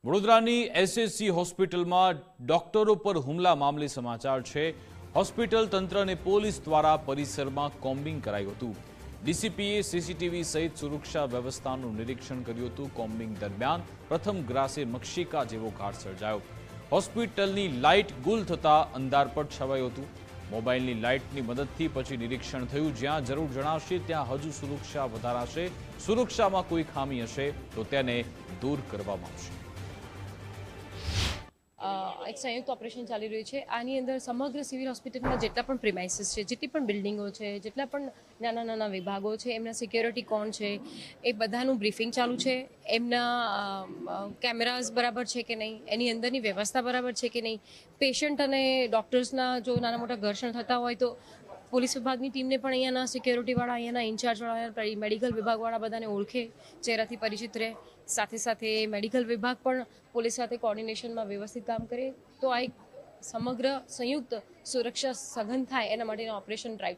વડોદરાની એસએસસી હોસ્પિટલમાં ડોક્ટરો પર હુમલા મામલે સમાચાર છે। હોસ્પિટલ તંત્ર અને પોલીસ દ્વારા પરિસરમાં કોમ્બિંગ કરાયું હતું। ડીસીપીએ સીસીટીવી સહિત સુરક્ષા વ્યવસ્થાનું નિરીક્ષણ કર્યું હતું। કોમ્બિંગ દરમિયાન પ્રથમ ગ્રાસે મક્ષિકા જેવો ઘાટ સર્જાયો। હોસ્પિટલની લાઇટ ગુલ થતા અંધારપટ છવાયું હતું। મોબાઈલની લાઇટની મદદથી પછી નિરીક્ષણ થયું। જ્યાં જરૂર જણાશે ત્યાં હજુ સુરક્ષા વધારાશે। સુરક્ષામાં કોઈ ખામી હશે તો તેને દૂર કરવામાં આવશે। એક સંયુક્ત ઓપરેશન ચાલી રહ્યું છે। આની અંદર સમગ્ર સિવિલ હોસ્પિટલમાં જેટલા પણ પ્રિમાઇસીસ છે, જેટલી પણ બિલ્ડિંગો છે, જેટલા પણ નાના નાના વિભાગો છે, એમના સિક્યોરિટી કોણ છે, એ બધાનું બ્રીફિંગ ચાલુ છે। એમના કેમેરાઝ બરાબર છે કે નહીં, એની અંદરની વ્યવસ્થા બરાબર છે કે નહીં, પેશન્ટ અને ડૉક્ટર્સના જો નાના મોટા ઘર્ષણ થતા હોય તો પોલીસ વિભાગની ટીમને પણ અહીંયાના સિક્યોરિટીવાળા, અહીંયાના ઇન્ચાર્જવાળા, મેડિકલ વિભાગવાળા બધાને ઓળખે, ચહેરાથી પરિચિત રહે। સાથે સાથે મેડિકલ વિભાગ પણ પોલીસ સાથે કોર્ડિનેશનમાં વ્યવસ્થિત કામ કરે, તો આ એક સમગ્ર સંયુક્ત સુરક્ષા સઘન થાય એના માટેનું ઓપરેશન ડ્રાઈવ